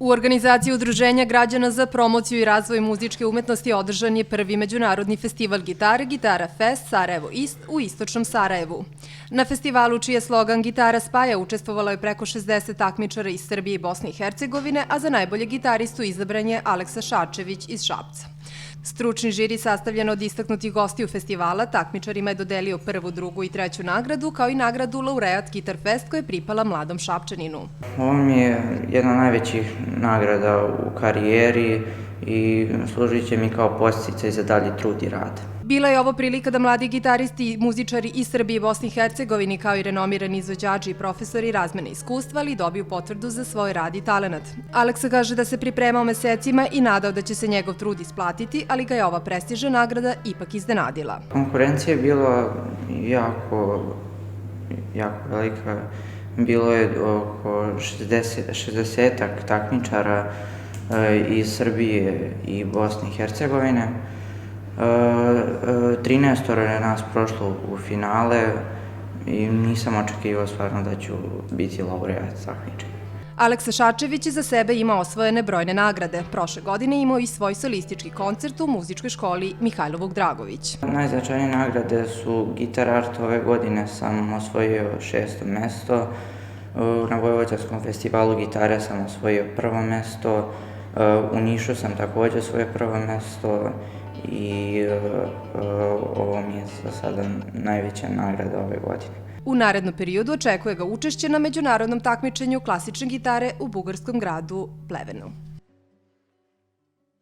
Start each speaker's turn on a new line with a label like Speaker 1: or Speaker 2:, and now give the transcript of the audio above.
Speaker 1: U organizaciji Udruženja građana za promociju i razvoj muzičke umetnosti održan je prvi međunarodni festival gitare Gitara Fest Sarajevo Ist u istočnom Sarajevu. Na festivalu, čiji je slogan Gitara spaja, učestvovalo je preko 60 takmičara iz Srbije i Bosne i Hercegovine, a za najbolje gitaristu izabran je Aleksa Šačević iz Šapca. Stručni žiri sastavljen od istaknutih gostiju festivala takmičarima je dodelio prvu, drugu i treću nagradu, kao i nagradu Laureat Gitar Fest koja je pripala mladom Šapčaninu.
Speaker 2: Ovo mi je jedna od najvećih nagrada u karijeri i služit će mi kao podsticaj za dalji trud i rad.
Speaker 1: Bila je ovo prilika da mladi gitaristi i muzičari iz Srbije i Bosne i Hercegovine, kao i renomirani izvođači i profesori razmene iskustva, ali dobiju potvrdu za svoj rad i talenat. Aleksa kaže da se pripremao mesecima i nadao da će se njegov trud isplatiti, ali ga je ova prestižna nagrada ipak iznenadila.
Speaker 2: Konkurencija je bila jako velika. Bilo je oko 60-ak takmičara iz Srbije i Bosne i Hercegovine. 13 je nas prošlo u finale i nisam očekivao stvarno da ću biti laureat takmičenja.
Speaker 1: Aleksa Šačević je za sebe imao osvojene brojne nagrade. Prošle godine imao i svoj solistički koncert u muzičkoj školi Mihajlo Vukdragović.
Speaker 2: Najznačajnije nagrade su Gitar Art. Ove godine sam osvojio 6. mesto. Na Vojvođanskom festivalu gitare sam osvojio 1. mesto. U Nišu sam također osvojio 1. mesto. I ovo mi je za sada najveća nagrada ove godine.
Speaker 1: U narednom periodu očekuje ga učešće na međunarodnom takmičenju klasične gitare u bugarskom gradu Plevenu.